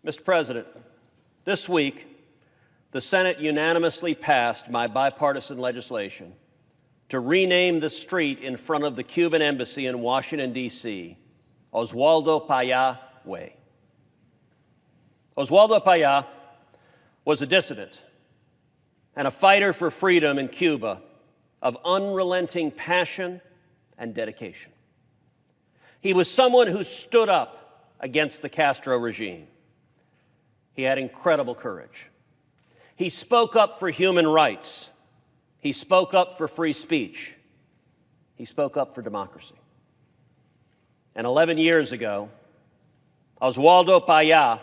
Mr. President, this week, the Senate unanimously passed my bipartisan legislation to rename the street in front of the Cuban embassy in Washington, D.C., Oswaldo Payá Way. Oswaldo Payá was a dissident and a fighter for freedom in Cuba of unrelenting passion and dedication. He was someone who stood up against the Castro regime. He had incredible courage. He spoke up for human rights. He spoke up for free speech. He spoke up for democracy. And 11 years ago, Oswaldo Payá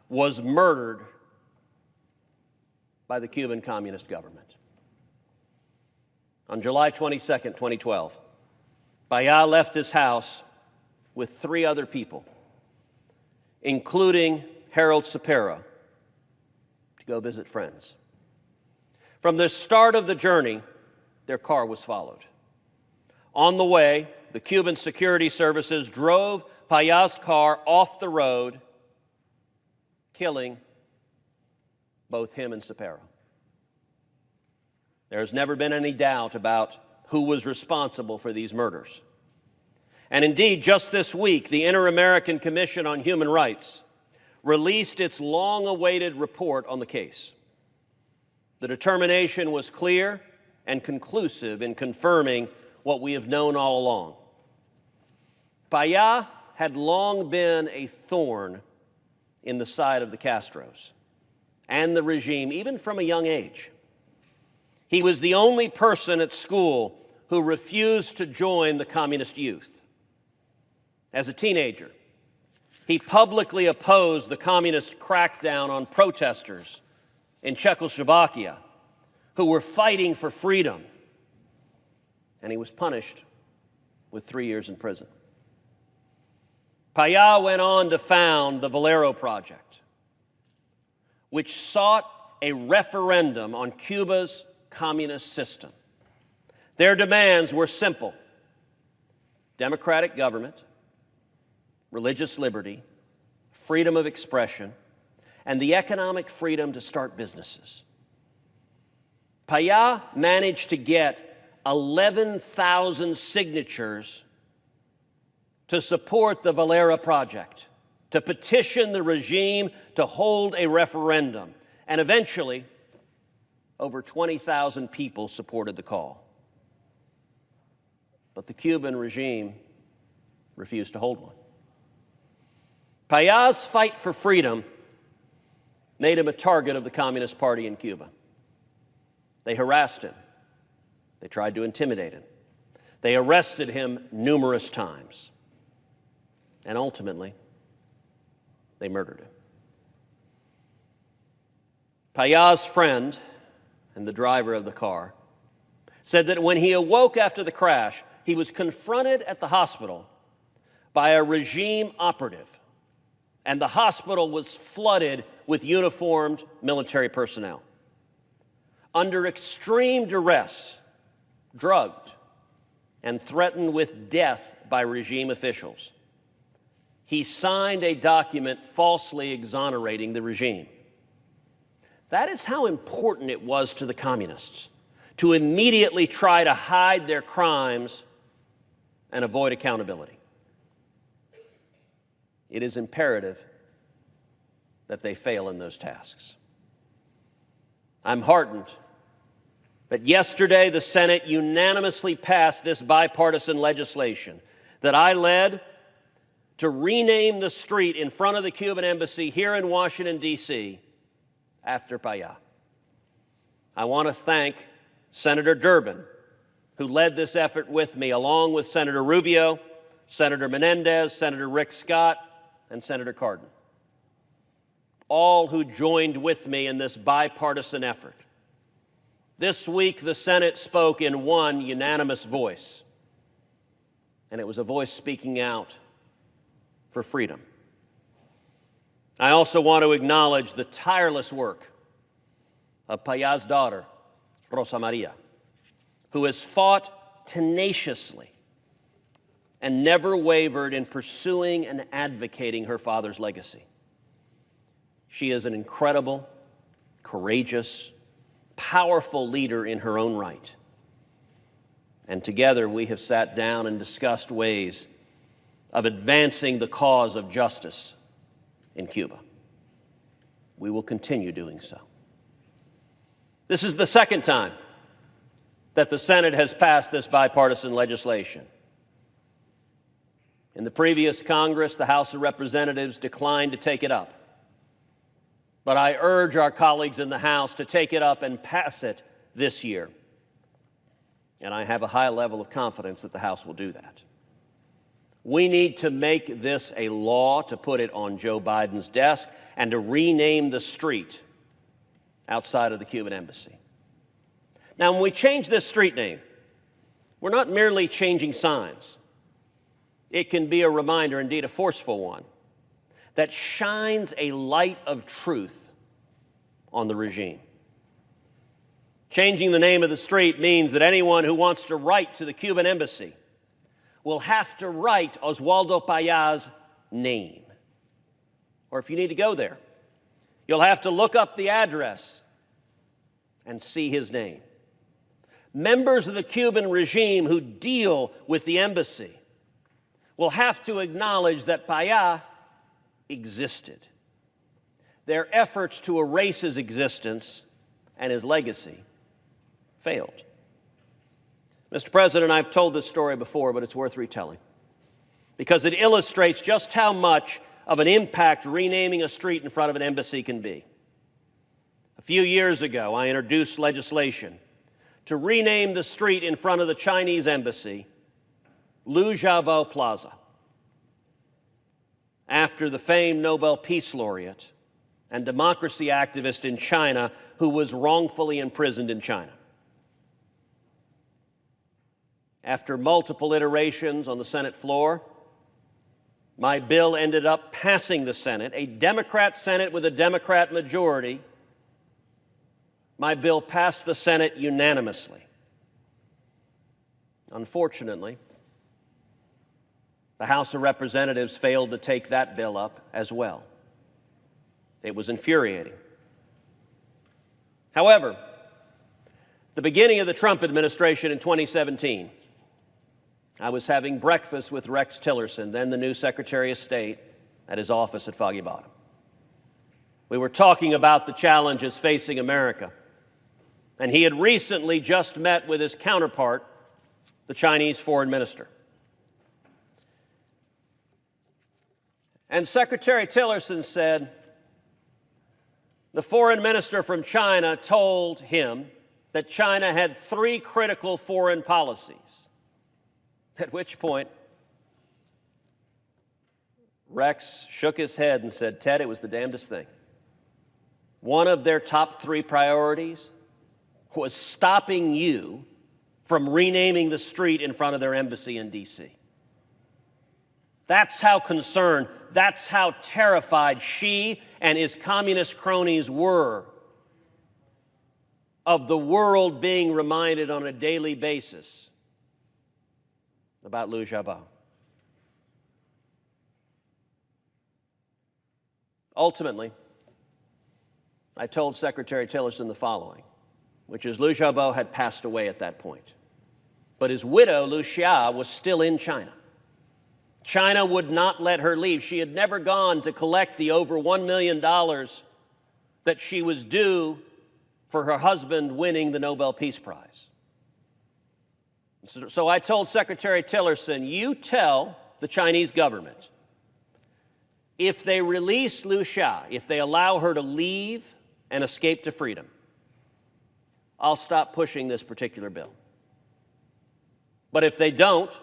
was murdered by the Cuban Communist government. On July 22nd, 2012, Payá left his house with 3 other people, including Harold Cepero, to go visit friends. From the start of the journey, their car was followed. On the way, the Cuban security services drove Payá's car off the road, killing both him and Cepero. There has never been any doubt about who was responsible for these murders. And indeed, just this week, the Inter-American Commission on Human Rights released its long-awaited report on the case. The determination was clear and conclusive in confirming what we have known all along. Payá had long been a thorn in the side of the Castros and the regime, even from a young age. He was the only person at school who refused to join the communist youth. As a teenager, he publicly opposed the communist crackdown on protesters in Czechoslovakia who were fighting for freedom, and he was punished with 3 years in prison. Payá went on to found the Valero Project, which sought a referendum on Cuba's communist system. Their demands were simple: democratic government, religious liberty, freedom of expression, and the economic freedom to start businesses. Payá managed to get 11,000 signatures to support the Valero Project, to petition the regime to hold a referendum, and eventually, over 20,000 people supported the call. But the Cuban regime refused to hold one. Payá's fight for freedom made him a target of the Communist Party in Cuba. They harassed him. They tried to intimidate him. They arrested him numerous times. And ultimately, they murdered him. Payá's friend and the driver of the car said that when he awoke after the crash, he was confronted at the hospital by a regime operative, and the hospital was flooded with uniformed military personnel. Under extreme duress, drugged, and threatened with death by regime officials, he signed a document falsely exonerating the regime. That is how important it was to the communists to immediately try to hide their crimes and avoid accountability. It is imperative that they fail in those tasks. I'm heartened that yesterday the Senate unanimously passed this bipartisan legislation that I led to rename the street in front of the Cuban embassy here in Washington, D.C., after Payá. I want to thank Senator Durbin, who led this effort with me, along with Senator Rubio, Senator Menendez, Senator Rick Scott, and Senator Cardin, all who joined with me in this bipartisan effort. This week, the Senate spoke in one unanimous voice, and it was a voice speaking out for freedom. I also want to acknowledge the tireless work of Payá's daughter, Rosa Maria, who has fought tenaciously and never wavered in pursuing and advocating her father's legacy. She is an incredible, courageous, powerful leader in her own right. And together we have sat down and discussed ways of advancing the cause of justice in Cuba. We will continue doing so. This is the second time that the Senate has passed this bipartisan legislation. In the previous Congress, the House of Representatives declined to take it up. But I urge our colleagues in the House to take it up and pass it this year. And I have a high level of confidence that the House will do that. We need to make this a law, to put it on Joe Biden's desk, and to rename the street outside of the Cuban embassy. Now, when we change this street name, we're not merely changing signs. It can be a reminder, indeed a forceful one, that shines a light of truth on the regime. Changing the name of the street means that anyone who wants to write to the Cuban embassy will have to write Oswaldo Payá's name. Or if you need to go there, you'll have to look up the address and see his name. Members of the Cuban regime who deal with the embassy will have to acknowledge that Payá existed. Their efforts to erase his existence and his legacy failed. Mr. President, I've told this story before, but it's worth retelling because it illustrates just how much of an impact renaming a street in front of an embassy can be. A few years ago, I introduced legislation to rename the street in front of the Chinese embassy Liu Xiaobo Plaza, after the famed Nobel Peace Laureate and democracy activist in China who was wrongfully imprisoned in China. After multiple iterations on the Senate floor, my bill ended up passing the Senate, a Democrat Senate with a Democrat majority. My bill passed the Senate unanimously. Unfortunately, the House of Representatives failed to take that bill up as well. It was infuriating. However, at the beginning of the Trump administration in 2017, I was having breakfast with Rex Tillerson, then the new Secretary of State, at his office at Foggy Bottom. We were talking about the challenges facing America, and he had recently just met with his counterpart, the Chinese foreign minister. And Secretary Tillerson said, the foreign minister from China told him that China had 3 critical foreign policies. At which point, Rex shook his head and said, Ted, it was the damnedest thing. One of their top 3 priorities was stopping you from renaming the street in front of their embassy in D.C. That's how concerned, that's how terrified she and his communist cronies were of the world being reminded on a daily basis about Liu Xiaobo. Ultimately, I told Secretary Tillerson the following, which is Liu Xiaobo had passed away at that point, but his widow, Liu Xia, was still in China. China would not let her leave. She had never gone to collect the over $1 million that she was due for her husband winning the Nobel Peace Prize. So I told Secretary Tillerson, you tell the Chinese government, if they release Liu Xia, if they allow her to leave and escape to freedom, I'll stop pushing this particular bill. But if they don't,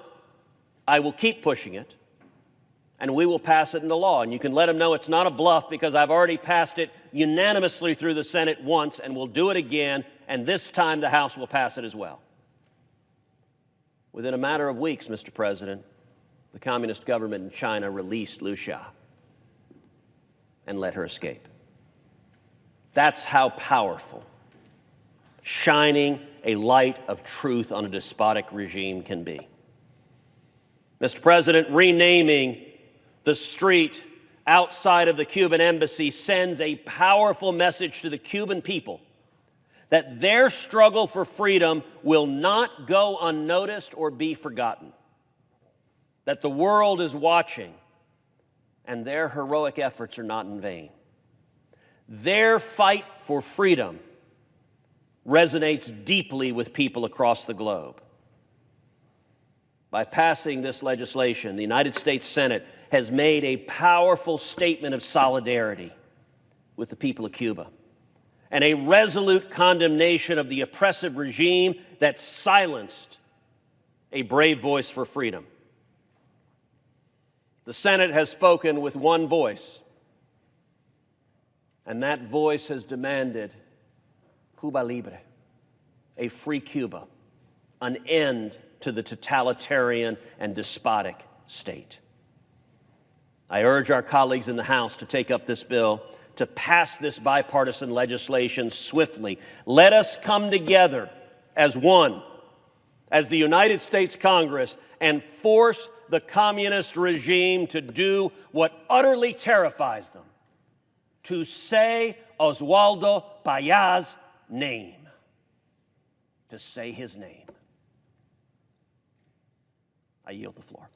I will keep pushing it, and we will pass it into law. And you can let them know it's not a bluff because I've already passed it unanimously through the Senate once, and we'll do it again, and this time the House will pass it as well. Within a matter of weeks, Mr. President, the communist government in China released Liu Xia and let her escape. That's how powerful shining a light of truth on a despotic regime can be. Mr. President, renaming the street outside of the Cuban embassy sends a powerful message to the Cuban people that their struggle for freedom will not go unnoticed or be forgotten, that the world is watching and their heroic efforts are not in vain. Their fight for freedom resonates deeply with people across the globe. By passing this legislation, the United States Senate has made a powerful statement of solidarity with the people of Cuba and a resolute condemnation of the oppressive regime that silenced a brave voice for freedom. The Senate has spoken with one voice, and that voice has demanded Cuba Libre, a free Cuba, an end to the totalitarian and despotic state. I urge our colleagues in the House to take up this bill, to pass this bipartisan legislation swiftly. Let us come together as one, as the United States Congress, and force the communist regime to do what utterly terrifies them, to say Oswaldo Payá's name, to say his name. I yield the floor.